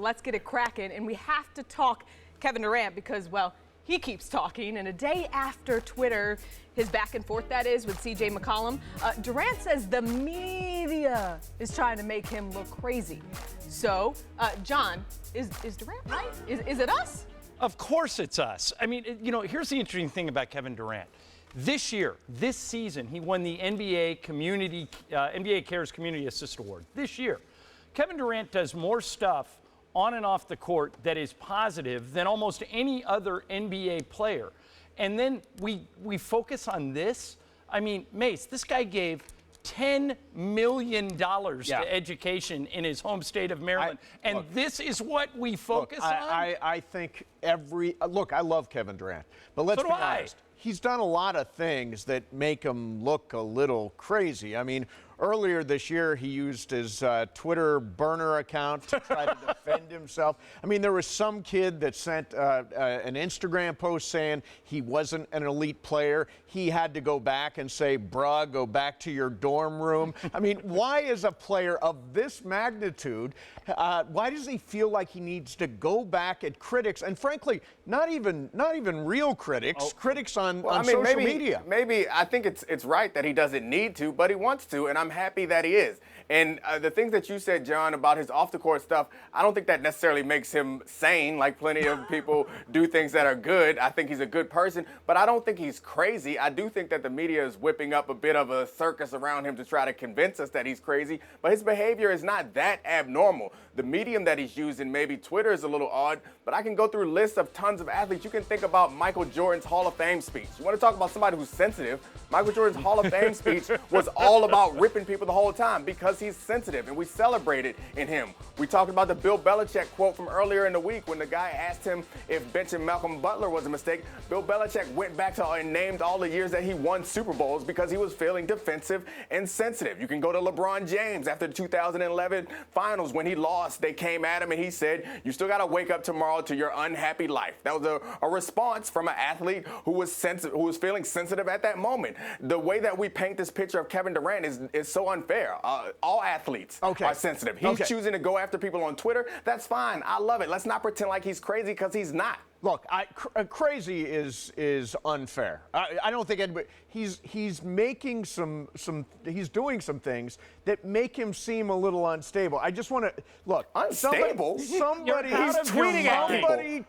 Let's get it cracking, and we have to talk Kevin Durant because, well, he keeps talking. And a day after Twitter, his back and forth, that is, with C.J. McCollum, Durant says the media is trying to make him look crazy. So, John, is Durant right? Is it us? Of course it's us. I mean, here's the interesting thing about Kevin Durant. This year, this season, he won the NBA Cares Community Assist Award. This year, Kevin Durant does more stuff on and off the court that is positive than almost any other NBA player. And then we focus on this. I mean, Mace, this guy gave $10 million to education in his home state of Maryland. This is what we focus on? I think I love Kevin Durant. But let's be honest. He's done a lot of things that make him look a little crazy. I mean, earlier this year, he used his Twitter burner account to try to defend himself. I mean, there was some kid that sent an Instagram post saying he wasn't an elite player. He had to go back and say, bruh, go back to your dorm room. I mean, why is a player of this magnitude, why does he feel like he needs to go back at critics? And frankly, not even real critics, critics on social media. Maybe I think it's right that he doesn't need to, but he wants to, and I'm happy that he is. And the things that you said, John, about his off-the-court stuff, I don't think that necessarily makes him sane, like plenty of people do things that are good. I think he's a good person, but I don't think he's crazy. I do think that the media is whipping up a bit of a circus around him to try to convince us that he's crazy, but his behavior is not that abnormal. The medium that he's using, maybe Twitter, is a little odd, but I can go through lists of tons of athletes. You can think about Michael Jordan's Hall of Fame speech. You want to talk about somebody who's sensitive? Michael Jordan's Hall of Fame speech was all about ripping people the whole time because he's sensitive, and we celebrated in him. We talked about the Bill Belichick quote from earlier in the week when the guy asked him if benching Malcolm Butler was a mistake. Bill Belichick went back to and named all the years that he won Super Bowls because he was feeling defensive and sensitive. You can go to LeBron James after the 2011 finals when he lost. They came at him and he said, you still got to wake up tomorrow to your unhappy life. That was a response from an athlete who was sensitive, who was feeling sensitive at that moment. The way that we paint this picture of Kevin Durant is so unfair. All athletes are sensitive. He's choosing to go after people on Twitter. That's fine. I love it. Let's not pretend like he's crazy because he's not. Look, crazy is unfair. I don't think anybody. He's making he's doing some things that make him seem a little unstable. I just want to look. Unstable. Somebody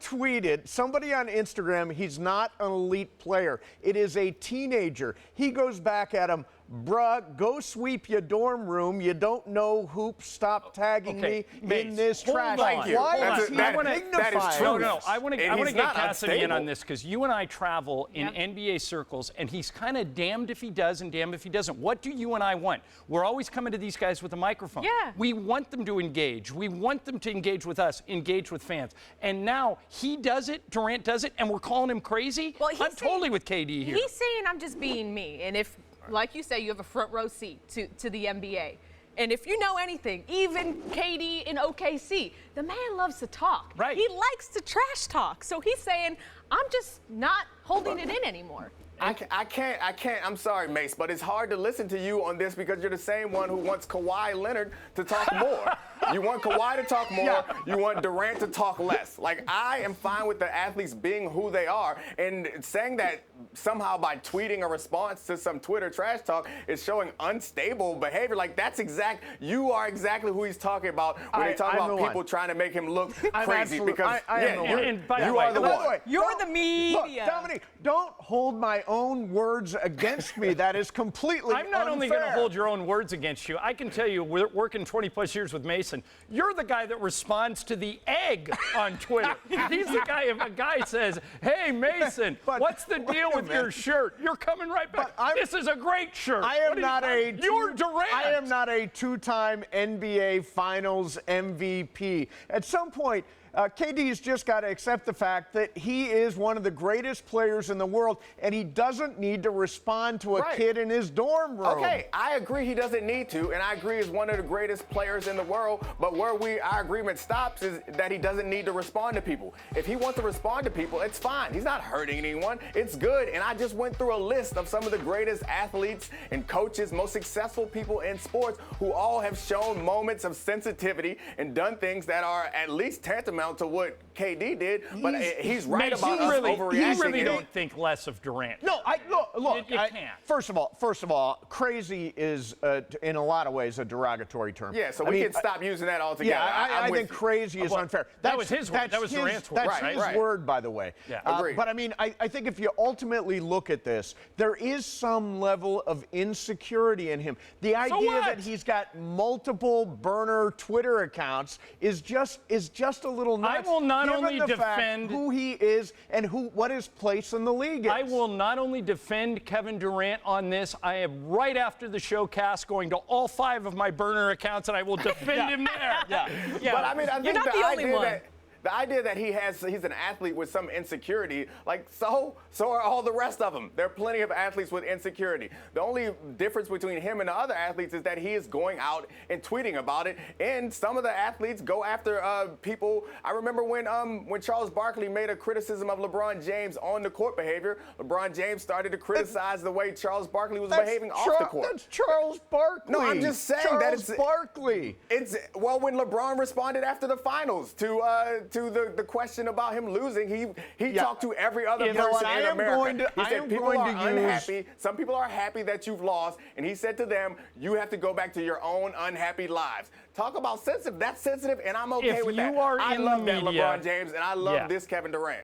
tweeted. Somebody on Instagram. He's not an elite player. It is a teenager. He goes back at him. Bruh, go sweep your dorm room. You don't know hoops. Stop tagging me in this trash. Why is he dignifying? No, I want to get Cassidy in on this because you and I travel in NBA circles, and he's kind of damned if he does and damned if he doesn't. What do you and I want? We're always coming to these guys with a microphone. Yeah. We want them to engage. We want them to engage with us, engage with fans. And now he does it, Durant does it, and we're calling him crazy? Well, I'm totally with KD here. He's saying I'm just being me. And if, like you say, you have a front row seat to the NBA. And if you know anything, even KD in OKC, the man loves to talk. Right. He likes to trash talk. So he's saying, I'm just not holding it in anymore. I can't. I'm sorry, Mace, but it's hard to listen to you on this because you're the same one who wants Kawhi Leonard to talk more. You want Kawhi to talk more. You want Durant to talk less. Like, I am fine with the athletes being who they are, and saying that somehow by tweeting a response to some Twitter trash talk is showing unstable behavior. Like, you are exactly who he's talking about when they talk about people trying to make him look crazy. Because you are the one. You're the media. Look, Dominique, don't hold my own words against me. That is completely I'm not unfair. only going to hold your own words against you. I can tell you, we're working 20 plus years with Mason. You're the guy that responds to the egg on Twitter. He's the guy. If a guy says, "Hey Mason, what's the deal with your shirt?" You're coming right back. This is a great shirt. You're Durant. I am not a two-time NBA Finals MVP. At some point, KD's just got to accept the fact that he is one of the greatest players in the world, and he does doesn't need to respond to a Right. kid in his dorm room. Okay, I agree he doesn't need to, and I agree he's one of the greatest players in the world, but where our agreement stops is that he doesn't need to respond to people. If he wants to respond to people, it's fine. He's not hurting anyone. It's good, and I just went through a list of some of the greatest athletes and coaches, most successful people in sports who all have shown moments of sensitivity and done things that are at least tantamount to what KD did, but he's right about us overreacting. You really don't think less of Durant. No, look. You can't. First of all, crazy is in a lot of ways a derogatory term. Yeah, so we can stop using that altogether. Yeah, I think crazy is unfair. That was his word. That was Durant's word. That's his word, by the way. Yeah. Agreed. But I mean, I think if you ultimately look at this, there is some level of insecurity in him. The idea that he's got multiple burner Twitter accounts is just a little nuts. I will not given only the fact defend who he is and what his place in the league is. I will not only defend Kevin Durant on this, I am right after the showcast going to all 5 of my burner accounts and I will defend him there. Yeah. But I mean, I think not the only one. The idea that he's an athlete with some insecurity, like so are all the rest of them. There are plenty of athletes with insecurity. The only difference between him and the other athletes is that he is going out and tweeting about it. And some of the athletes go after people. I remember when Charles Barkley made a criticism of LeBron James on the court behavior. LeBron James started to criticize the way Charles Barkley was behaving off the court. That's Charles Barkley. No, I'm just saying Charles that Barkley. Well, when LeBron responded after the finals to the question about him losing, he talked to every other person in America. He said people are unhappy. Some people are happy that you've lost, and he said to them, "You have to go back to your own unhappy lives." Talk about sensitive. That's sensitive, and I'm okay with that. If you are I in love the that media, LeBron James, and I love this Kevin Durant.